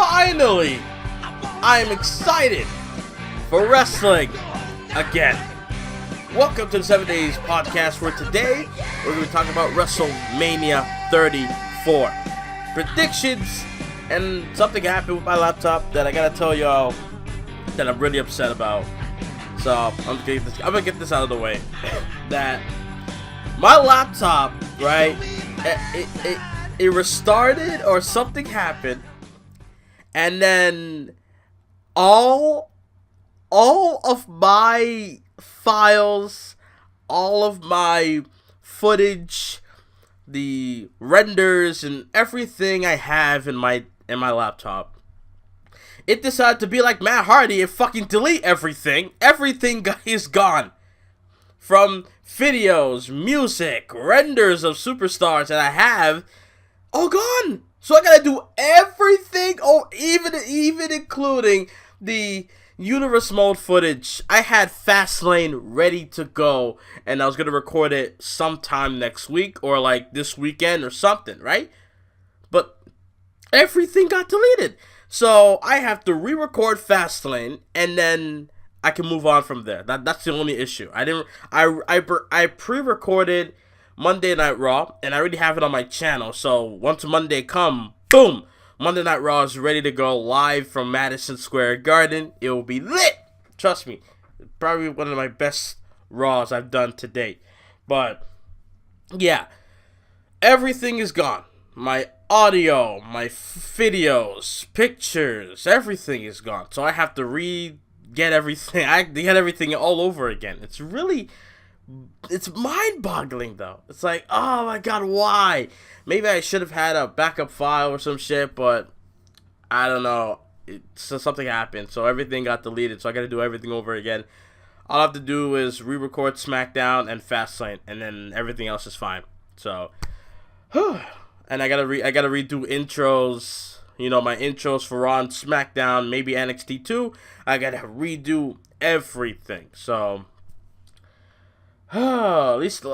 finally, I am excited for wrestling again. Welcome to the 7 Days Podcast, where today we're going to be talking about WrestleMania 34. Predictions, and something happened with my laptop that I gotta tell y'all that I'm really upset about. So I'm gonna get this out of the way. That my laptop, right? It restarted or something happened, and then all of my files, all of my footage, the renders, and everything I have in my laptop, it decided to be like Matt Hardy and fucking delete everything. Everything is gone. From videos, music, renders of superstars that I have, all gone. So I gotta do everything, even including the universe mode footage. I had Fastlane ready to go, and I was gonna record it sometime next week or like this weekend or something, right? But everything got deleted, so I have to re-record Fastlane, and then I can move on from there. That's the only issue. I pre-recorded Monday Night Raw, and I already have it on my channel. So once Monday come, boom, Monday Night Raw is ready to go live from Madison Square Garden. It will be lit. Trust me. Probably one of my best Raws I've done to date. But yeah, everything is gone. My audio, my videos, pictures, everything is gone. So I have to get everything. I get everything all over again. It's mind-boggling though. It's like, oh my god, why? Maybe I should have had a backup file or some shit, but I don't know. Something happened, so everything got deleted. So I got to do everything over again. All I have to do is re-record SmackDown and Fastlane, and then everything else is fine. So, and I gotta redo intros. You know, my intros for Raw and SmackDown, maybe NXT 2. I gotta redo everything. So, at least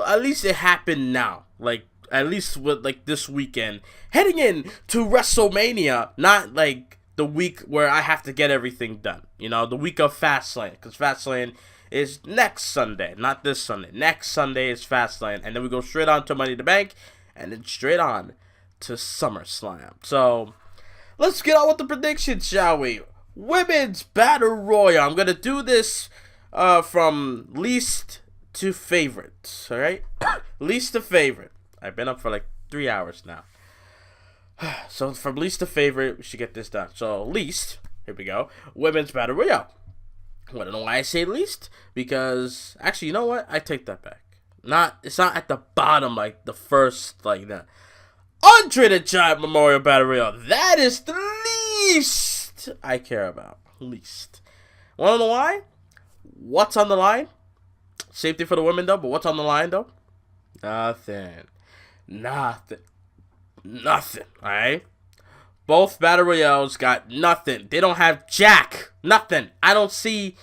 it happened now. Like, at least with like this weekend, heading in to WrestleMania, not like the week where I have to get everything done. You know, the week of Fastlane, because Fastlane is next Sunday, not this Sunday. Next Sunday is Fastlane, and then we go straight on to Money in the Bank, and then straight on to SummerSlam. So let's get on with the predictions, shall we? Women's Battle Royal. I'm gonna do this from least to favorite. All right, least to favorite. I've been up for like 3 hours now. So from least to favorite, we should get this done. So least, here we go. Women's Battle Royale. I don't know why I say least, because actually, you know what? I take that back. It's not at the bottom like the first, like the Andre the Giant Memorial Battle Royale. That is the least I care about. Least. Wanna know why? What's on the line? Safety for the women though, but what's on the line though? Nothing. Alright? Both Battle Royales got nothing. They don't have jack. Nothing. I don't see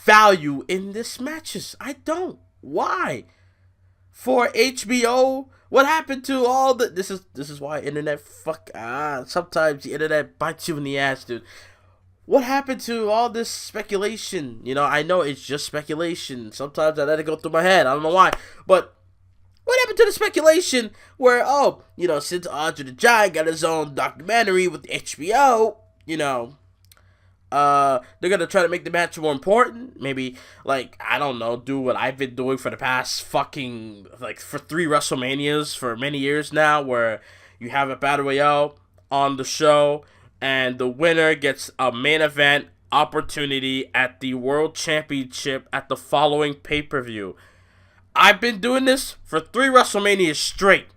value in this matches. I don't. Why? For HBO, what happened to all the... This is why internet sometimes the internet bites you in the ass, dude. What happened to all this speculation? You know, I know it's just speculation. Sometimes I let it go through my head. I don't know why. But what happened to the speculation where, since Andre the Giant got his own documentary with HBO, they're going to try to make the match more important. Maybe, I don't know, do what I've been doing for the past for 3 WrestleManias for many years now, where you have a Battle Royale on the show, and the winner gets a main event opportunity at the World Championship at the following pay-per-view. I've been doing this for 3 WrestleManias straight.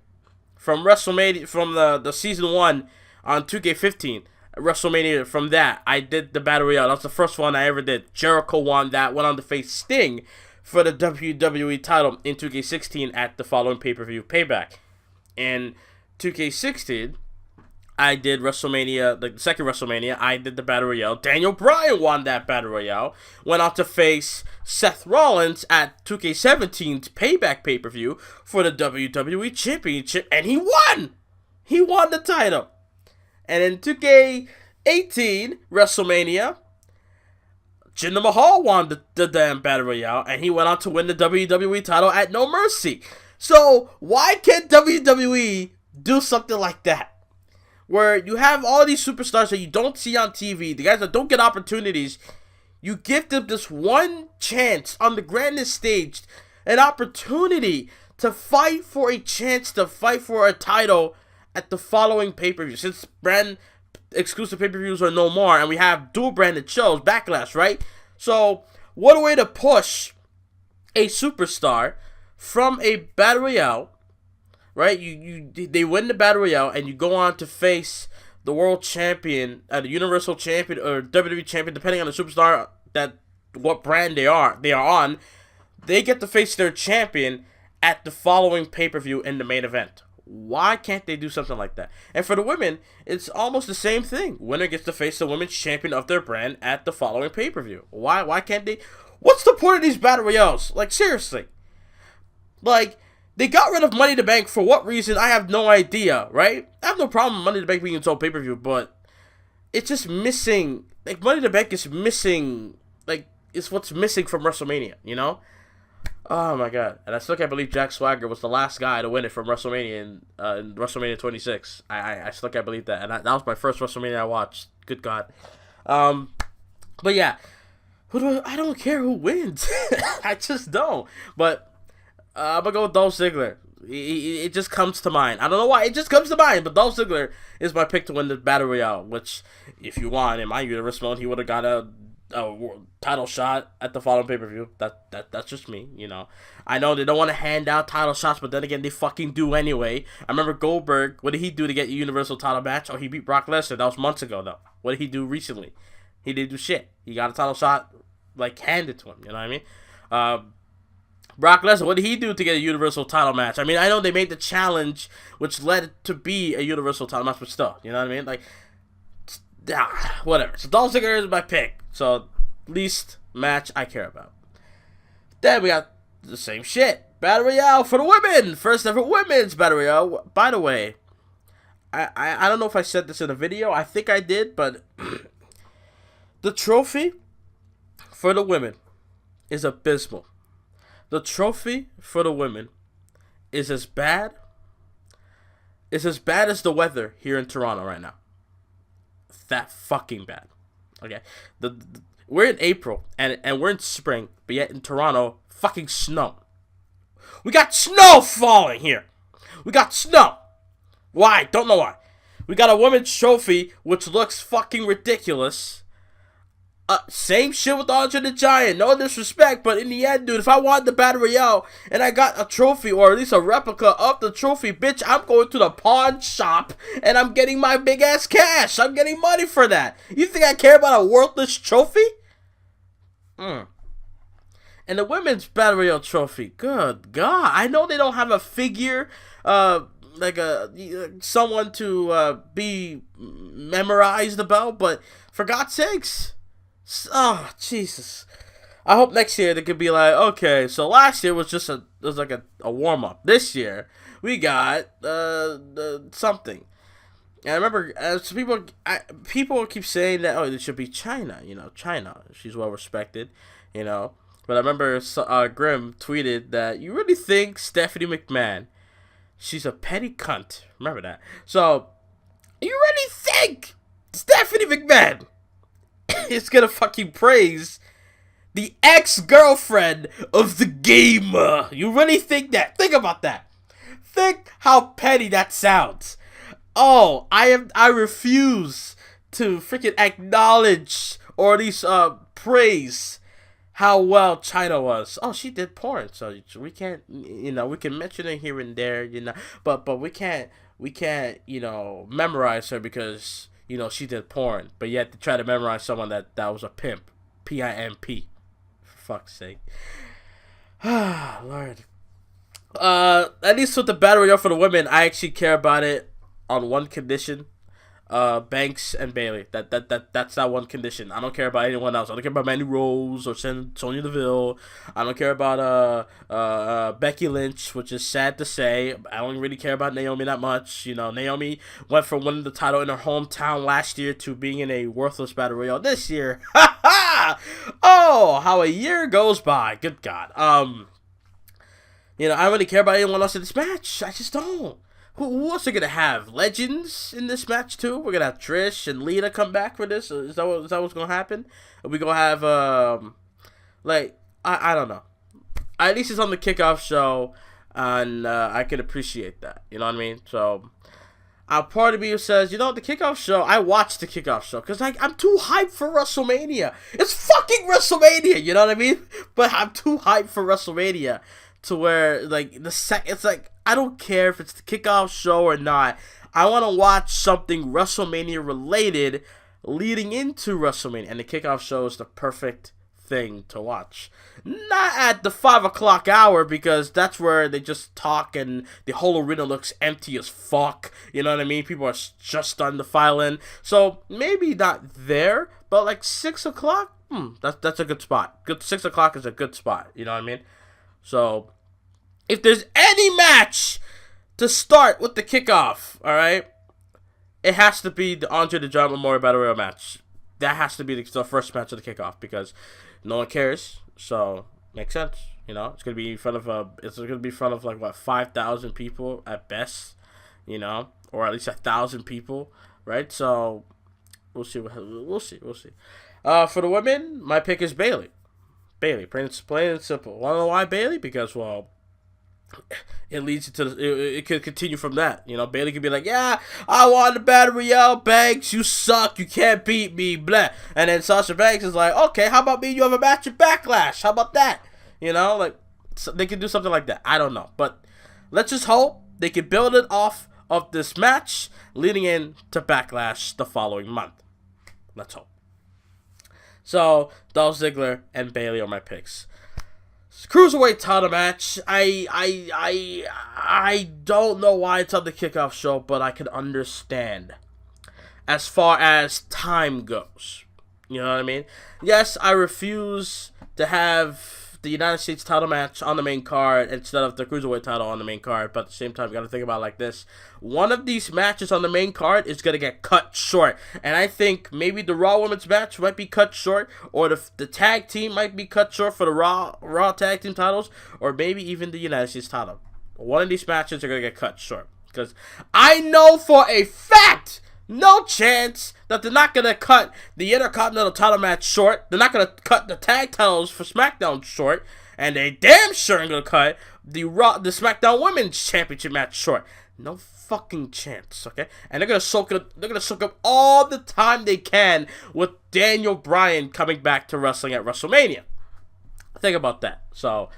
From the season 1 on 2K15. WrestleMania, from that, I did the Battle Royale. That's the first one I ever did. Jericho won that, went on to face Sting for the WWE title in 2K16 at the following pay-per-view Payback. In 2K16, I did WrestleMania, the second WrestleMania, I did the Battle Royale. Daniel Bryan won that Battle Royale. Went on to face Seth Rollins at 2K17's Payback pay-per-view for the WWE Championship, and he won! He won the title. And in 2K 18, WrestleMania, Jinder Mahal won the damn Battle Royale, and he went on to win the WWE title at No Mercy. So, why can't WWE do something like that? Where you have all these superstars that you don't see on TV, the guys that don't get opportunities, you give them this one chance on the grandest stage, an opportunity to fight for a chance to fight for a title at the following pay-per-view. Since brand exclusive pay-per-views are no more, and we have dual branded shows, Backlash, right? So, what a way to push a superstar from a Battle Royale, right? They win the Battle Royale, and you go on to face the World Champion, the Universal Champion, or WWE Champion, depending on the superstar what brand they are on. They get to face their champion at the following pay-per-view in the main event. Why can't they do something like that? And for the women, it's almost the same thing. Winner gets to face the women's champion of their brand at the following pay-per-view. Why can't they? What's the point of these Battle Royales? Like, seriously. Like, they got rid of Money in the Bank for what reason? I have no idea, right? I have no problem with Money in the Bank being its own pay-per-view, but it's just missing. Like, Money in the Bank is missing. Like, it's what's missing from WrestleMania, you know? Oh my god. And I still can't believe Jack Swagger was the last guy to win it from WrestleMania in WrestleMania 26. I still can't believe that. And that was my first WrestleMania I watched. Good god. But yeah. I don't care who wins. I just don't. But I'm going to go with Dolph Ziggler. It just comes to mind. I don't know why. It just comes to mind. But Dolph Ziggler is my pick to win the Battle Royale. Which, if you want, in my universe mode, he would have got a title shot at the following pay-per-view. That's just me, you know. I know they don't want to hand out title shots, but then again, they fucking do anyway. I remember Goldberg. What did he do to get a Universal title match? Oh, he beat Brock Lesnar. That was months ago, though. What did he do recently? He didn't do shit. He got a title shot, like, handed to him. You know what I mean? Brock Lesnar, what did he do to get a Universal title match? I mean, I know they made the challenge, which led to be a Universal title match, but still, you know what I mean? Like, whatever. So Dolph Ziggler is my pick. So, least match I care about. Then we got the same shit. Battle Royale for the women. First ever women's Battle Royale. By the way, I don't know if I said this in a video. I think I did, but the trophy for the women is abysmal. The trophy for the women is as bad as the weather here in Toronto right now. That fucking bad. Okay, we're in April and we're in spring, but yet in Toronto, fucking snow. We got snow falling here. We got snow. Why? Don't know why. We got a women's trophy which looks fucking ridiculous. Same shit with Andre the Giant. No disrespect, but in the end, dude, if I wanted the Battle Royale and I got a trophy or at least a replica of the trophy, bitch, I'm going to the pawn shop and I'm getting my big ass cash. I'm getting money for that. You think I care about a worthless trophy? And the women's Battle Royale trophy, good God. I know they don't have a figure, like someone to be memorized about, but for God's sakes. Oh, Jesus. I hope next year they could be like, okay, so last year was just a warm-up. This year, we got something. And I remember people keep saying that, oh, it should be China, you know, China. She's well-respected, you know. But I remember Grimm tweeted that, you really think Stephanie McMahon, she's a petty cunt. Remember that. So, you really think Stephanie McMahon is gonna fucking praise the ex-girlfriend of the gamer? You really think that? Think about that. Think how petty that sounds. Oh, I refuse to freaking acknowledge or at least praise how well China was. Oh, she did porn, so we can't, you know, we can mention it here and there, you know, but we can't, you know, memorize her because, you know, she did porn, but yet to try to memorize someone that was a pimp. P-I-M-P. For fuck's sake. Ah, Lord. At least with the Battle Royale for the women, I actually care about it on one condition. Banks and Bailey. That's that one condition. I don't care about anyone else. I don't care about Mandy Rose or Sonya Deville. I don't care about Becky Lynch, which is sad to say. I don't really care about Naomi that much. You know, Naomi went from winning the title in her hometown last year to being in a worthless battle royale this year. Ha ha! Oh, how a year goes by. Good God. You know, I don't really care about anyone else in this match. I just don't. Who else are going to have? Legends in this match, too? We're going to have Trish and Lita come back for this? Is that what's going to happen? Are we going to have, I don't know. At least it's on the kickoff show, and I can appreciate that. You know what I mean? So, part of me says, you know, the kickoff show, I watched the kickoff show, because I'm too hyped for WrestleMania. It's fucking WrestleMania, you know what I mean? But I'm too hyped for WrestleMania. To where, like, it's like, I don't care if it's the kickoff show or not. I want to watch something WrestleMania related leading into WrestleMania. And the kickoff show is the perfect thing to watch. Not at the 5 o'clock hour, because that's where they just talk and the whole arena looks empty as fuck. You know what I mean? People are just starting to file in. So, maybe not there, but like 6 o'clock? That's a good spot. 6 o'clock is a good spot. You know what I mean? So, if there's any match to start with the kickoff, alright, it has to be the Andre the Giant Memorial Battle Royal match. That has to be the first match of the kickoff, because no one cares, so makes sense. You know, it's gonna be in front of like what, 5,000 people at best, you know, or at least 1,000 people, right? So we'll see. For the women, my pick is Bailey. Plain and simple. Wanna know why Bailey? Because, well, it leads to it could continue from that. You know, Bailey could be like, yeah, I won the Battle Royale, Banks, you suck, you can't beat me, blah. And then Sasha Banks is like, okay, how about me? You have a match at Backlash. How about that? You know, like, so they could do something like that. I don't know, but let's just hope they can build it off of this match leading into Backlash the following month. Let's hope. So, Dolph Ziggler and Bailey are my picks. Cruiserweight title match. I don't know why it's on the kickoff show, but I can understand as far as time goes. You know what I mean? Yes, I refuse to have the United States title match on the main card instead of the Cruiserweight title on the main card, but at the same time, you gotta think about it like this. One of these matches on the main card is gonna get cut short, and I think maybe the Raw Women's match might be cut short, or the tag team might be cut short for the Raw tag team titles, or maybe even the United States title. One of these matches are gonna get cut short, because I know for a fact, no chance that they're not going to cut the Intercontinental title match short. They're not going to cut the tag titles for SmackDown short. And they damn sure ain't going to cut the SmackDown Women's Championship match short. No fucking chance, okay? And they're going to soak up all the time they can with Daniel Bryan coming back to wrestling at WrestleMania. Think about that. So,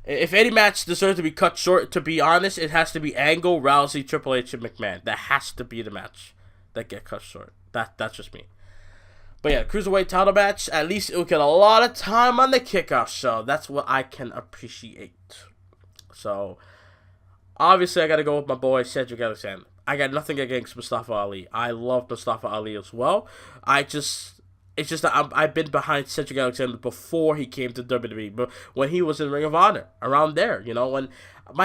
if any match deserves to be cut short, to be honest, it has to be Angle, Rousey, Triple H, and McMahon. That has to be the match that get cut short. That's just me. But yeah, Cruiserweight title match, at least it will get a lot of time on the kickoff show. That's what I can appreciate. So, obviously I got to go with my boy Cedric Alexander. I got nothing against Mustafa Ali. I love Mustafa Ali as well. It's just that I've been behind Cedric Alexander before he came to WWE. But when he was in Ring of Honor, around there, you know,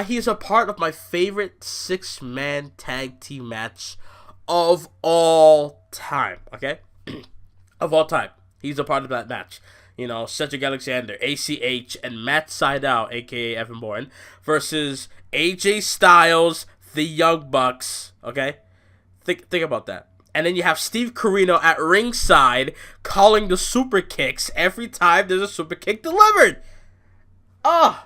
he's a part of my favorite 6-man tag team match of all time, okay? Of all time. He's a part of that match. You know, Cedric Alexander, ACH, and Matt Sydal, a.k.a. Evan Bourne, versus AJ Styles, the Young Bucks, okay? Think about that. And then you have Steve Corino at ringside calling the super kicks every time there's a super kick delivered. Oh,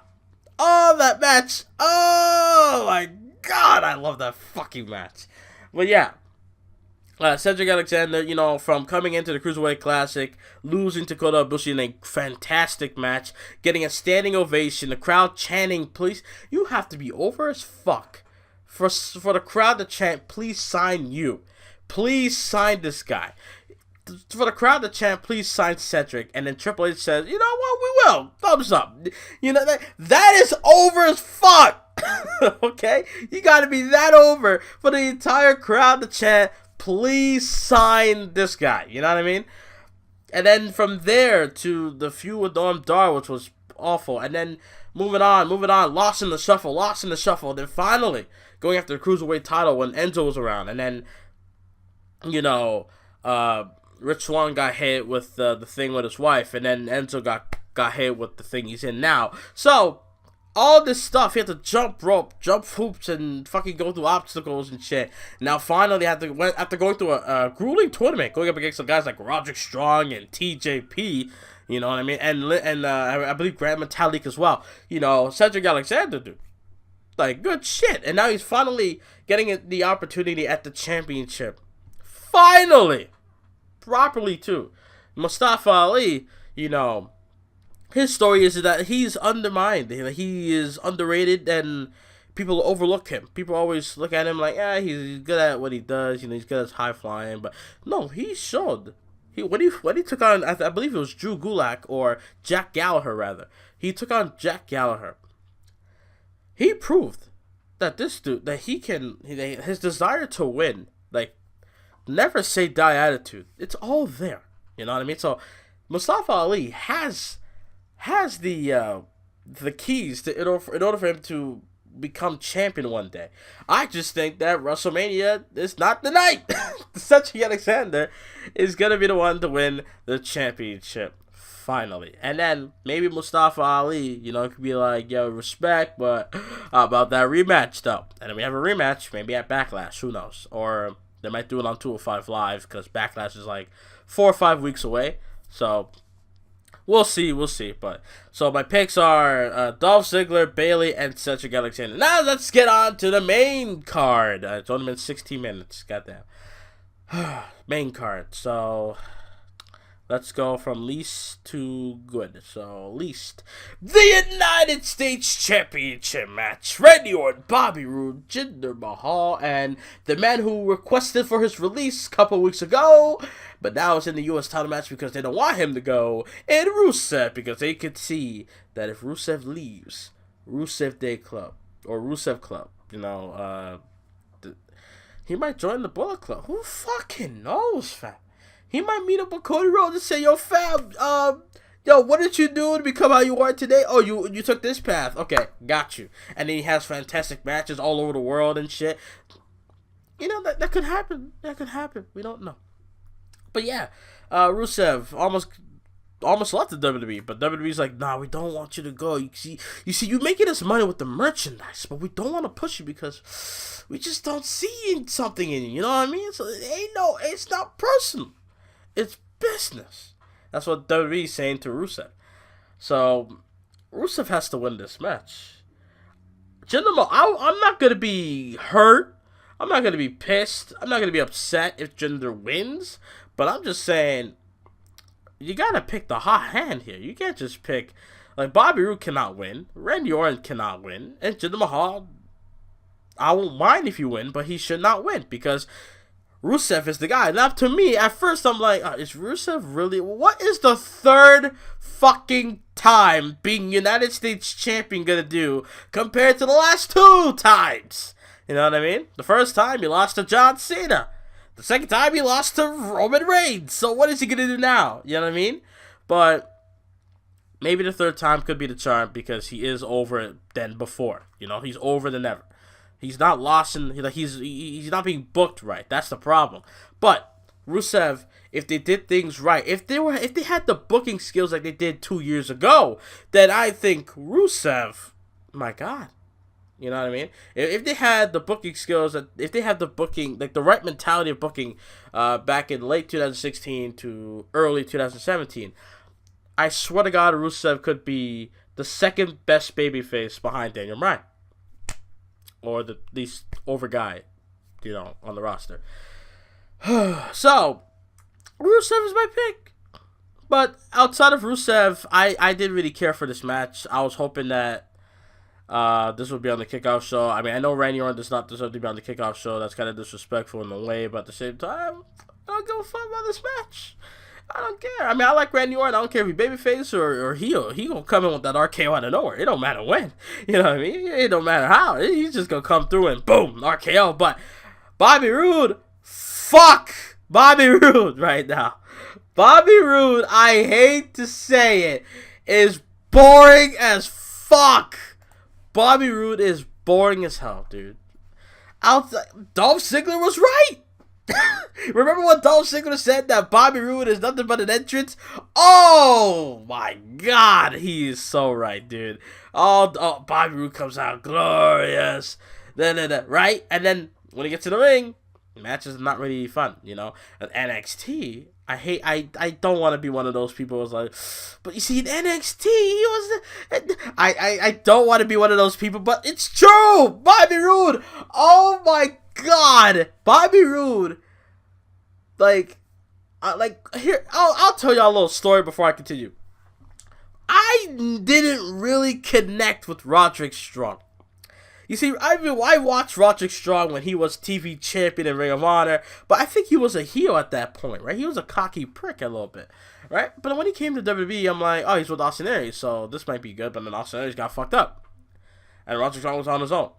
that match. Oh, my God. I love that fucking match. But yeah. Cedric Alexander, you know, from coming into the Cruiserweight Classic, losing to Kota Ibushi in a fantastic match, getting a standing ovation, the crowd chanting, please, you have to be over as fuck for the crowd to chant, please sign you. Please sign this guy. For the crowd to chant, please sign Cedric. And then Triple H says, you know what, we will. Thumbs up. You know, that is over as fuck. Okay? You gotta be that over for the entire crowd to chant, please sign this guy. You know what I mean? And then from there to the feud with Noam Dar, which was awful. And then moving on, lost in the shuffle. Then finally going after the Cruiserweight title when Enzo was around. And then, Rich Swann got hit with the thing with his wife. And then Enzo got hit with the thing he's in now. So, all this stuff, he had to jump rope, jump hoops, and fucking go through obstacles and shit. Now, finally, after going through a grueling tournament, going up against some guys like Roderick Strong and TJP, you know what I mean? And I believe Grand Metalik as well. Cedric Alexander, dude. Like, good shit. And now he's finally getting the opportunity at the championship. Finally! Properly, too. Mustafa Ali, his story is that he's undermined. He is underrated, and people overlook him. People always look at him like, he's good at what he does. He's good at high flying. But no, he showed. When he took on, I believe it was Drew Gulak or Jack Gallagher rather. He took on Jack Gallagher. He proved that this dude, that he can, his desire to win, like, never say die attitude. It's all there. You know what I mean? So Mustafa Ali has the keys to in order for him to become champion one day. I just think that WrestleMania is not the night. Cedric Alexander is gonna be the one to win the championship finally, and then maybe Mustafa Ali, could be like, yo, respect, but how about that rematch though? And then we have a rematch, maybe at Backlash. Who knows? Or they might do it on 205 Live because Backlash is like 4 or 5 weeks away. So. We'll see. But so my picks are Dolph Ziggler, Bayley, and Cedric Alexander. Now let's get on to the main card. It's only been 16 minutes. Goddamn. Main card. So let's go from least to good. So least, the United States Championship match: Randy Orton, Bobby Roode, Jinder Mahal, and the man who requested for his release a couple weeks ago. But now it's in the U.S. title match because they don't want him to go. And Rusev, because they could see that if Rusev leaves, Rusev Day Club, or Rusev Club, he might join the Bullet Club. Who fucking knows, fam? He might meet up with Cody Rhodes and say, yo, fam, what did you do to become how you are today? Oh, you took this path. Okay, got you. And then he has fantastic matches all over the world and shit. That could happen. We don't know. But yeah, Rusev almost left the WWE, but WWE's like, nah, we don't want you to go. You see, you making us money with the merchandise, but we don't want to push you because we just don't see something in you. You know what I mean? So it's not personal, it's business. That's what WWE's saying to Rusev. So Rusev has to win this match. Jinder, I'm not gonna be hurt. I'm not gonna be pissed. I'm not gonna be upset if Jinder wins. But I'm just saying, you gotta pick the hot hand here. You can't just pick, like, Bobby Roode cannot win, Randy Orton cannot win, and Jinder Mahal, I won't mind if you win, but he should not win, because Rusev is the guy. Now, to me, at first, I'm like, is Rusev really, what is the third fucking time being United States champion gonna do compared to the last 2 times? You know what I mean? The first time, he lost to John Cena. The second time, he lost to Roman Reigns. So what is he going to do now? You know what I mean? But maybe the third time could be the charm because he is over than before. He's over than ever. He's not lost he's not being booked right. That's the problem. But Rusev, if they did things right, if they had the booking skills like they did 2 years ago, then I think Rusev, my God. You know what I mean? If they had the booking skills, if they had the booking, like the right mentality of booking back in late 2016 to early 2017, I swear to God, Rusev could be the second best babyface behind Daniel Bryan. Or the least over guy, on the roster. So, Rusev is my pick. But outside of Rusev, I didn't really care for this match. I was hoping that this would be on the kickoff show. I mean, I know Randy Orton does not deserve to be on the kickoff show. That's kind of disrespectful in a way, but at the same time, I don't give a fuck about this match. I don't care. I mean, I like Randy Orton. I don't care if he's babyface or heel. He gonna come in with that RKO out of nowhere. It don't matter when. You know what I mean? It don't matter how. He's just gonna come through and boom, RKO. But Bobby Roode, fuck Bobby Roode right now. Bobby Roode, I hate to say it, is boring as fuck. Bobby Roode is boring as hell, dude. Dolph Ziggler was right. Remember what Dolph Ziggler said, that Bobby Roode is nothing but an entrance? Oh my god, he is so right, dude. Oh, Bobby Roode comes out glorious, right? And then when he gets in the ring, matches are not really fun, you know. At NXT, I don't want to be one of those people who's like, but you see, in NXT, he was. I don't want to be one of those people, but it's true. Bobby Roode. Oh my god, Bobby Roode. Here, I'll tell y'all a little story before I continue. I didn't really connect with Roderick Strong. You see, I watched Roderick Strong when he was TV champion in Ring of Honor, but I think he was a heel at that point, right? He was a cocky prick a little bit, right? But when he came to WWE, I'm like, oh, he's with Austin Aries, so this might be good, but then Austin Aries got fucked up. And Roderick Strong was on his own.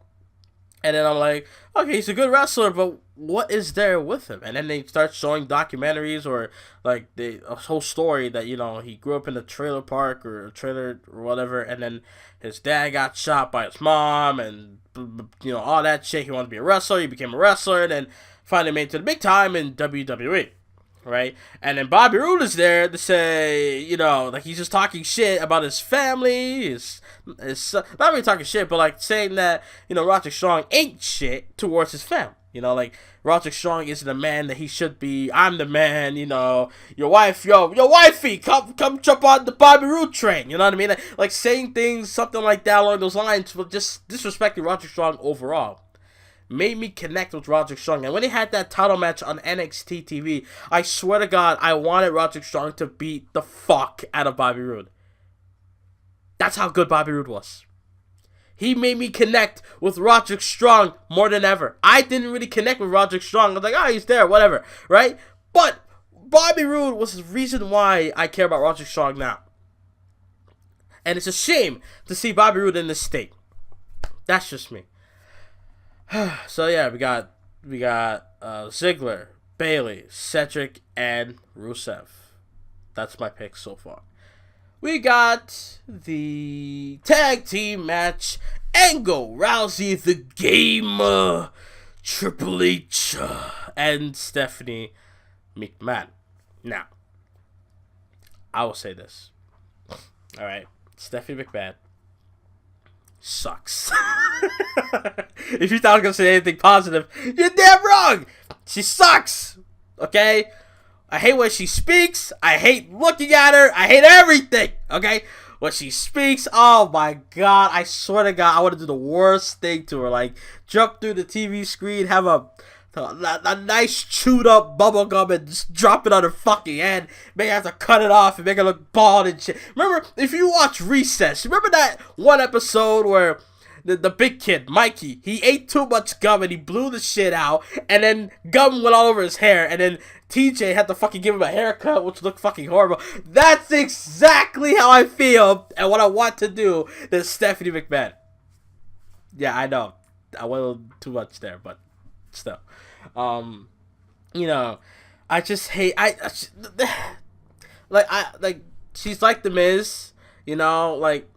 And then I'm like, okay, he's a good wrestler, but what is there with him? And then they start showing documentaries or like a whole story that, you know, he grew up in a trailer park or a trailer or whatever, and then his dad got shot by his mom and, you know, all that shit. He wanted to be a wrestler. He became a wrestler and then finally made it to the big time in WWE. Right? And then Bobby Roode is there to say, you know, like he's just talking shit about his family, his not really talking shit, but like saying that, you know, Roderick Strong ain't shit towards his family. You know, like Roderick Strong isn't the man that he should be. I'm the man, you know. Your wifey, come jump on the Bobby Roode train. You know what I mean? Like saying things, something like that along those lines, but just disrespecting Roderick Strong overall. Made me connect with Roderick Strong. And when he had that title match on NXT TV, I swear to God, I wanted Roderick Strong to beat the fuck out of Bobby Roode. That's how good Bobby Roode was. He made me connect with Roderick Strong more than ever. I didn't really connect with Roderick Strong. I was like, oh, he's there, whatever, right? But Bobby Roode was the reason why I care about Roderick Strong now. And it's a shame to see Bobby Roode in this state. That's just me. So yeah, we got Ziggler, Bayley, Cedric, and Rusev. That's my pick so far. We got the tag team match: Angle, Rousey, The Game, Triple H, and Stephanie McMahon. Now, I will say this. All right, Stephanie McMahon sucks. If you thought I was gonna say anything positive, you're damn wrong. She sucks. Okay? I hate when she speaks. I hate looking at her. I hate everything. Okay? When she speaks, oh my god, I swear to God, I want to do the worst thing to her. Like, jump through the TV screen, have a nice chewed up bubble gum and just drop it on her fucking head. Make her have to cut it off and make her look bald and shit. Remember, if you watch Recess, remember that one episode where the big kid, Mikey, he ate too much gum and he blew the shit out, and then gum went all over his hair, and then TJ had to fucking give him a haircut, which looked fucking horrible. That's exactly how I feel and what I want to do to Stephanie McMahon. Yeah, I know. I went a little too much there, but still. You know, I just hate, she's like The Miz, you know, like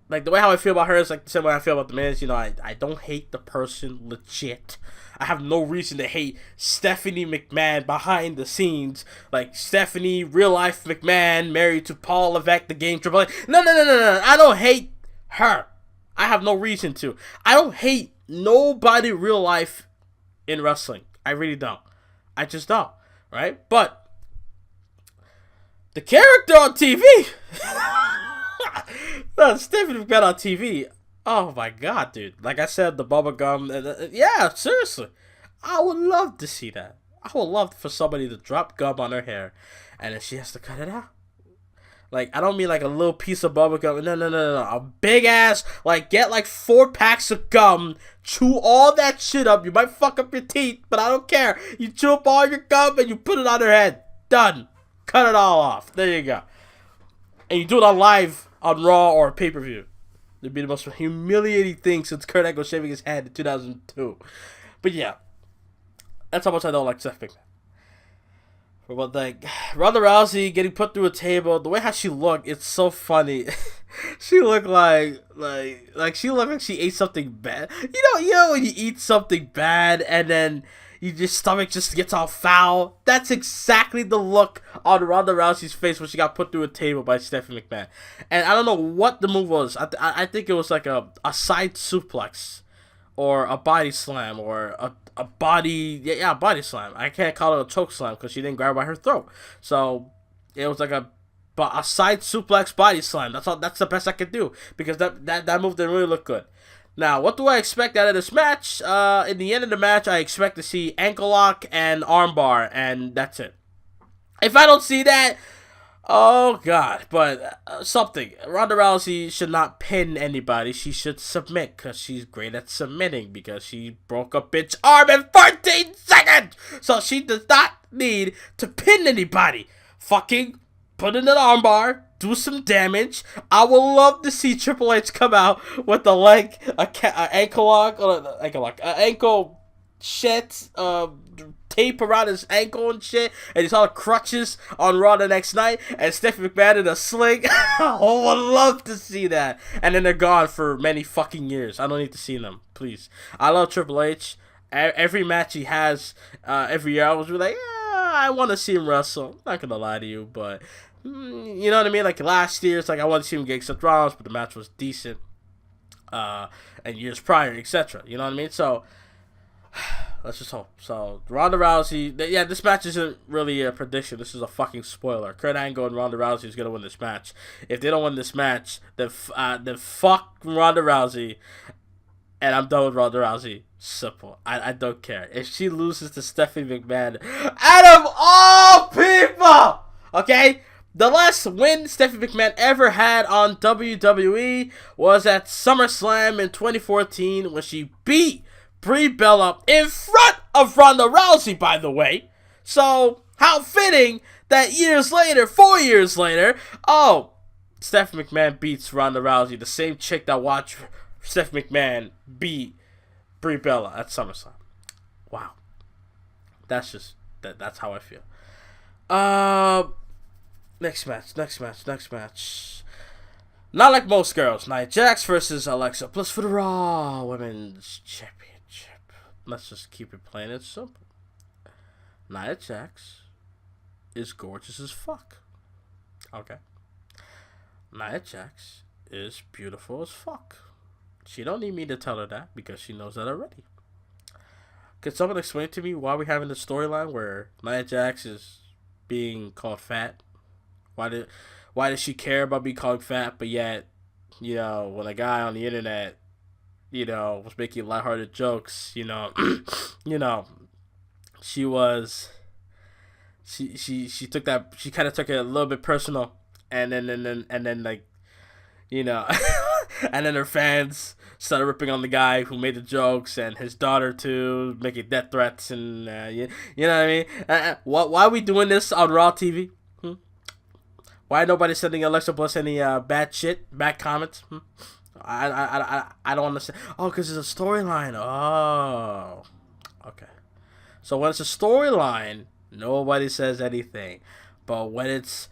the way how I feel about her is like the same way I feel about The Miz. You know, I don't hate the person legit. I have no reason to hate Stephanie McMahon behind the scenes. Like Stephanie, real life McMahon, married to Paul Levesque, the Game Triple H. No. I don't hate her. I have no reason to. I don't hate nobody real life in wrestling. I really don't. I just don't. Right? But the character on TV. Stephanie McMahon on TV. Oh my god, dude. Like I said, the bubblegum. Yeah, seriously. I would love to see that. I would love for somebody to drop gum on her hair and then she has to cut it out. Like, I don't mean like a little piece of bubblegum. No. A big ass, like, get like 4 packs of gum, chew all that shit up. You might fuck up your teeth, but I don't care. You chew up all your gum and you put it on her head. Done. Cut it all off. There you go. And you do it on live on Raw or pay-per-view. It'd be the most humiliating thing since Kurt Angle shaving his head in 2002. But yeah, that's how much I don't like Seth McMahon. But like Ronda Rousey getting put through a table, the way how she looked, it's so funny. She looked like she looked like she ate something bad. You know when you eat something bad and then your stomach just gets all foul. That's exactly the look on Ronda Rousey's face when she got put through a table by Stephanie McMahon. And I don't know what the move was. I think it was like a side suplex or a body slam or a body body slam. I can't call it a choke slam because she didn't grab her by her throat. So it was like a side suplex body slam. That's the best I could do because that move didn't really look good. Now, what do I expect out of this match? In the end of the match, I expect to see ankle lock and armbar, and that's it. If I don't see that, oh god, but something. Ronda Rousey should not pin anybody. She should submit because she's great at submitting because she broke a bitch arm in 14 seconds. So she does not need to pin anybody. Fucking put in an armbar, do some damage. I would love to see Triple H come out with a leg, ankle lock, ankle shit, tape around his ankle and shit, and he's on crutches on Raw the next night, and Stephanie McMahon in a sling. I would love to see that. And then they're gone for many fucking years. I don't need to see them, please. I love Triple H. Every match he has, every year, I was like, I want to see him wrestle. I'm not gonna lie to you, but you know what I mean? Like last year, it's like I wanted to see him get Seth Rollins, but the match was decent. And years prior, etc. You know what I mean? So let's just hope. So Ronda Rousey, this match isn't really a prediction. This is a fucking spoiler. Kurt Angle and Ronda Rousey is gonna win this match. If they don't win this match, then fuck Ronda Rousey, and I'm done with Ronda Rousey. Simple. I don't care. If she loses to Stephanie McMahon, out of all people, okay? The last win Stephanie McMahon ever had on WWE was at SummerSlam in 2014 when she beat Brie Bella in front of Ronda Rousey, by the way. So, how fitting that 4 years later, Stephanie McMahon beats Ronda Rousey, the same chick that watched Stephanie McMahon beat Brie Bella at SummerSlam. Wow. That's just, that's how I feel. Next match. Not like most girls. Nia Jax versus Alexa Bliss for the Raw Women's Championship. Let's just keep it plain and simple. Nia Jax is gorgeous as fuck. Okay. Nia Jax is beautiful as fuck. She don't need me to tell her that because she knows that already. Could someone explain to me why we're having the storyline where Nia Jax is being called fat? Why does she care about being called fat, but yet, when a guy on the internet, was making lighthearted jokes, she kind of took it a little bit personal, and then like, and then her fans started ripping on the guy who made the jokes, and his daughter too, making death threats, and you know what I mean? Why are we doing this on Raw TV? Why nobody sending Alexa Bliss any bad comments? I don't understand. Oh, because it's a storyline. Oh, okay. So when it's a storyline, nobody says anything. But when it's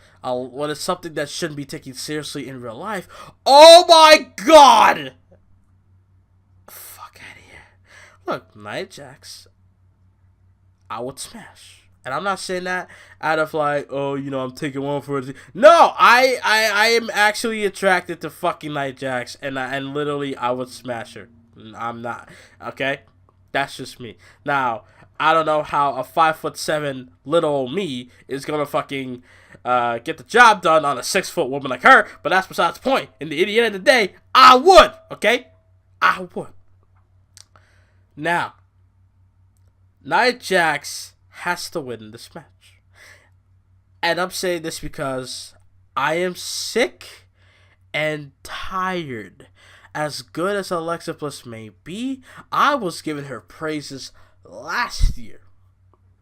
something that shouldn't be taken seriously in real life, oh my god! Fuck out of here. Look, Nia Jax, I would smash. And I'm not saying that out of like, I'm taking one for it. No, I am actually attracted to fucking Nia Jax, and literally I would smash her. I'm not, okay? That's just me. Now, I don't know how a 5'7" little old me is gonna fucking get the job done on a 6-foot woman like her, but that's besides the point. In the end of the day, I would, okay? I would. Now, Nia Jax has to win this match. And I'm saying this because I am sick and tired. As good as Alexa Bliss may be, I was giving her praises last year.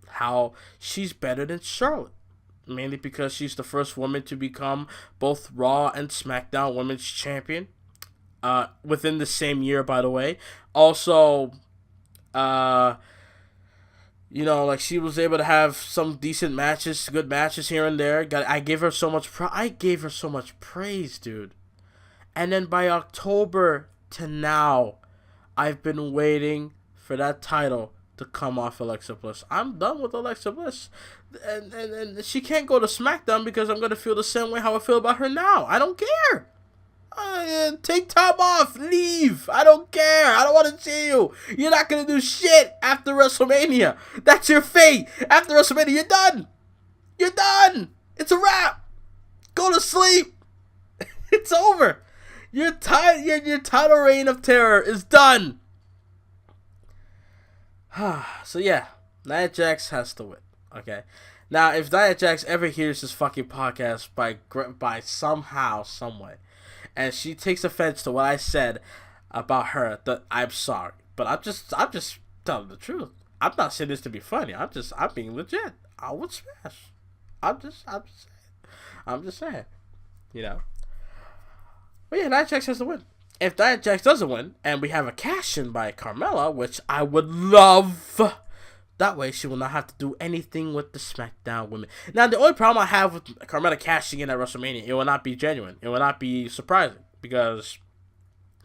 How she's better than Charlotte. Mainly because she's the first woman to become both Raw and SmackDown Women's Champion. Within the same year, by the way. Also, You know, like she was able to have some decent matches, good matches here and there. I gave her so much praise, dude. And then by October to now, I've been waiting for that title to come off Alexa Bliss. I'm done with Alexa Bliss. And she can't go to SmackDown because I'm going to feel the same way how I feel about her now. I don't care. Take time off. Leave. I don't care. I don't want to see you. You're not going to do shit after WrestleMania. That's your fate. After WrestleMania, you're done. You're done. It's a wrap. Go to sleep. It's over. Your title reign of terror is done. So yeah, Nia Jax has to win. Okay. Now, if Nia Jax ever hears this fucking podcast by somehow, some way, and she takes offense to what I said about her, I'm sorry. But I'm just telling the truth. I'm not saying this to be funny. I'm being legit. I would smash. I'm just saying. You know. But yeah, Nia Jax has to win. If Nia Jax doesn't win, and we have a cash-in by Carmella, which I would love, that way she will not have to do anything with the SmackDown women. Now, the only problem I have with Carmella cashing in at WrestleMania, it will not be genuine. It will not be surprising. Because,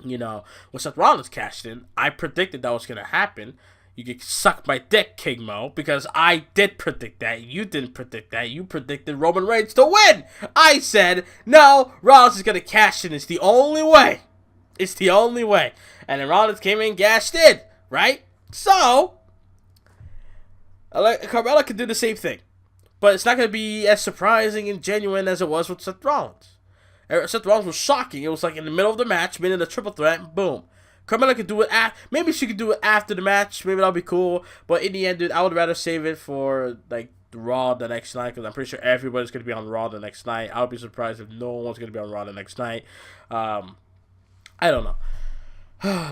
you know, when Seth Rollins cashed in, I predicted that was going to happen. You could suck my dick, King Mo, because I did predict that. You didn't predict that. You predicted Roman Reigns to win. I said, no, Rollins is going to cash in. It's the only way. It's the only way. And then Rollins came in and cashed in, right? So, Carmella could do the same thing. But it's not going to be as surprising and genuine as it was with Seth Rollins. Seth Rollins was shocking. It was like in the middle of the match, made it a triple threat, and boom. Carmella could do it maybe she could do it after the match. Maybe that'll be cool. But in the end, dude, I would rather save it for like Raw the next night, because I'm pretty sure everybody's going to be on Raw the next night. I would be surprised if no one's going to be on Raw the next night. I don't know.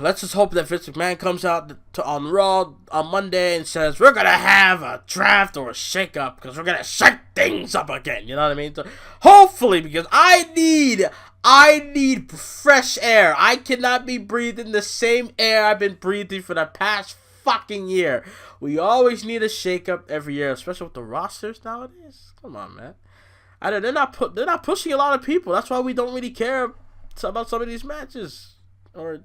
Let's just hope that Vince McMahon comes out on Raw on Monday and says, we're going to have a draft or a shake-up because we're going to shake things up again. You know what I mean? So hopefully, because I need fresh air. I cannot be breathing the same air I've been breathing for the past fucking year. We always need a shake-up every year, especially with the rosters nowadays. Come on, man. They're not pushing a lot of people. That's why we don't really care about some of these matches. Or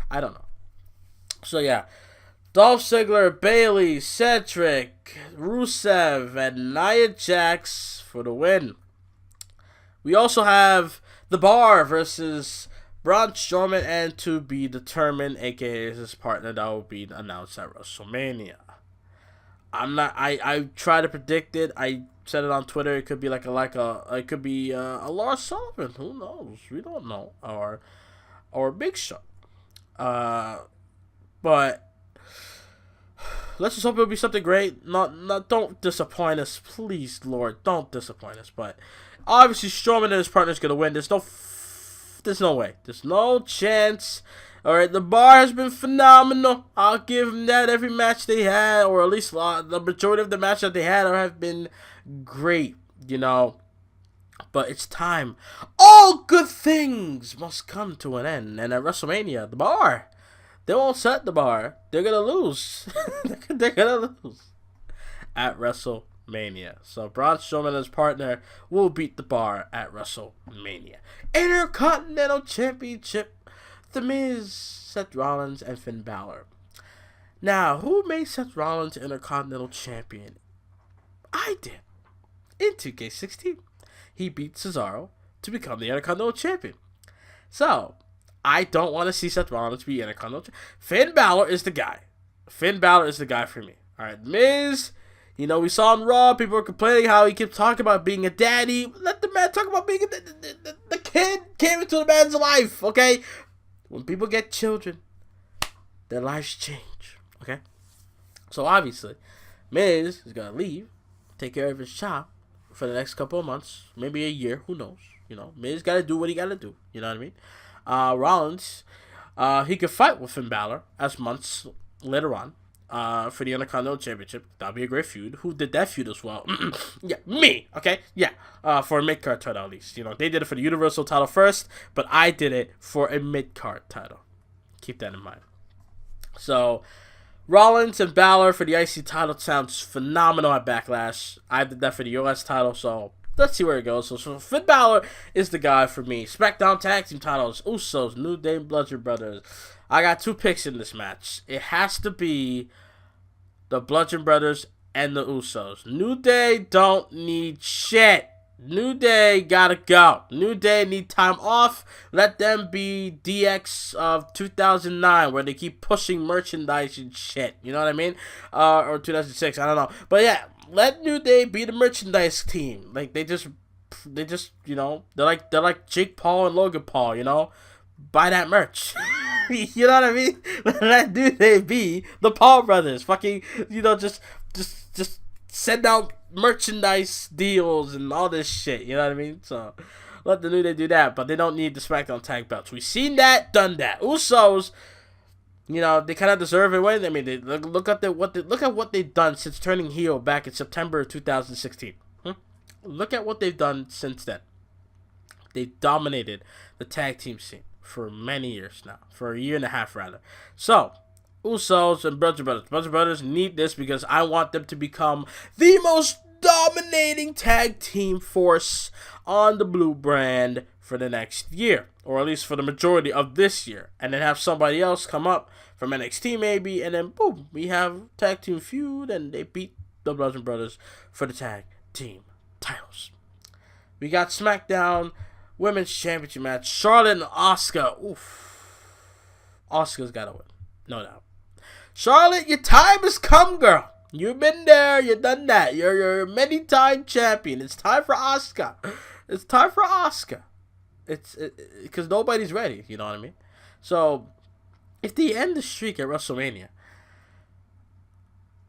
I don't know. So yeah, Dolph Ziggler, Bayley, Cedric, Rusev, and Nia Jax for the win. We also have The Bar versus Braun Strowman and to be determined, aka his partner that will be announced at WrestleMania. I try to predict it. I said it on Twitter. It could be it could be a Lars Sullivan. Who knows? We don't know. Or Big Show. But let's just hope it'll be something great. Don't disappoint us, please, Lord. Don't disappoint us. But obviously, Strowman and his partner's gonna win. There's no way. There's no chance. All right, The Bar has been phenomenal. I'll give them that. Every match they had, or at least the majority of the matches that they had, have been great. You know. But it's time. All good things must come to an end. And at WrestleMania, The Bar, they won't set The Bar. They're going to lose. They're going to lose at WrestleMania. So Braun Strowman and his partner will beat The Bar at WrestleMania. Intercontinental Championship, The Miz, Seth Rollins, and Finn Balor. Now, who made Seth Rollins Intercontinental Champion? I did. In 2K16. He beat Cesaro to become the Intercontinental Champion. So, I don't want to see Seth Rollins be Intercontinental Champion. Finn Balor is the guy. Finn Balor is the guy for me. Alright, Miz, you know, we saw on Raw, people were complaining how he kept talking about being a daddy. Let the man talk about being the kid came into the man's life, okay? When people get children, their lives change, okay? So, obviously, Miz is going to leave, take care of his child for the next couple of months, maybe a year, who knows? You know, Miz got to do what he got to do. You know what I mean? Rollins, he could fight with Finn Balor as months later on for the Intercontinental Championship. That'll be a great feud. Who did that feud as well? Yeah, me. Okay, yeah. For a mid-card title at least. You know, they did it for the Universal title first, but I did it for a mid-card title. Keep that in mind. So, Rollins and Balor for the IC title sounds phenomenal at Backlash. I did that for the US title, so let's see where it goes. So Finn Balor is the guy for me. SmackDown Tag Team titles, Usos, New Day, Bludgeon Brothers. I got 2 picks in this match. It has to be the Bludgeon Brothers and the Usos. New Day don't need shit. New Day gotta go. New Day need time off. Let them be DX of 2009, where they keep pushing merchandise and shit. You know what I mean? Or 2006, I don't know. But yeah, let New Day be the merchandise team. Like they just, you know, they're like Jake Paul and Logan Paul. You know, buy that merch. You know what I mean? Let New Day be the Paul brothers. Fucking, you know, just send out merchandise deals and all this shit, you know what I mean? So let the New Day do that, but they don't need the SmackDown tag belts. We've seen that, done that. Usos, you know, they kind of deserve it. I mean, they look at what they've done since turning heel back in September of 2016. Look at what they've done since then. They've dominated the tag team scene for many years now, for a year and a half rather. So Usos and Bludgeon Brothers. Bludgeon Brothers need this because I want them to become the most dominating tag team force on the blue brand for the next year, or at least for the majority of this year, and then have somebody else come up from NXT maybe, and then boom, we have tag team feud, and they beat the Bludgeon Brothers for the tag team titles. We got SmackDown Women's Championship match, Charlotte and Asuka. Oof, Asuka's gotta win, no doubt. Charlotte, your time has come, girl. You've been there. You've done that. You're a many-time champion. It's time for Asuka. It's time for Asuka. It's because nobody's ready. You know what I mean? So, if they end the streak at WrestleMania,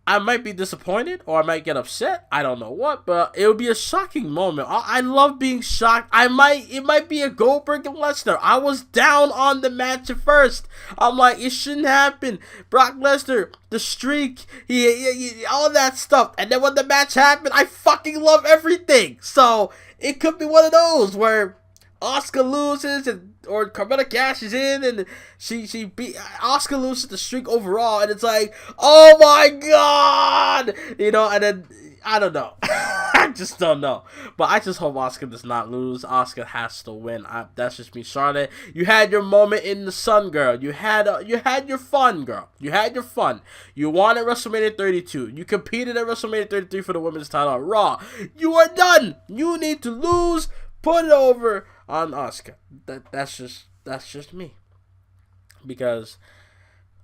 I might be disappointed or I might get upset. I don't know what, but it would be a shocking moment. I love being shocked. It might be a Goldberg and Lesnar. I was down on the match at first. I'm like, it shouldn't happen. Brock Lesnar, the streak, he all that stuff. And then when the match happened, I fucking love everything. So it could be one of those where Asuka loses or Carmella cashes in and she beat Asuka loses the streak overall, and it's like, oh my god, you know, and then I don't know. I just don't know. But I just hope Asuka does not lose. Asuka has to win. That's just me. Charlotte, you had your moment in the sun, girl. You had your fun, girl. You had your fun. You won at WrestleMania 32. You competed at WrestleMania 33 for the women's title on Raw. You are done. You need to lose. Put it over on Asuka. That's just me. Because,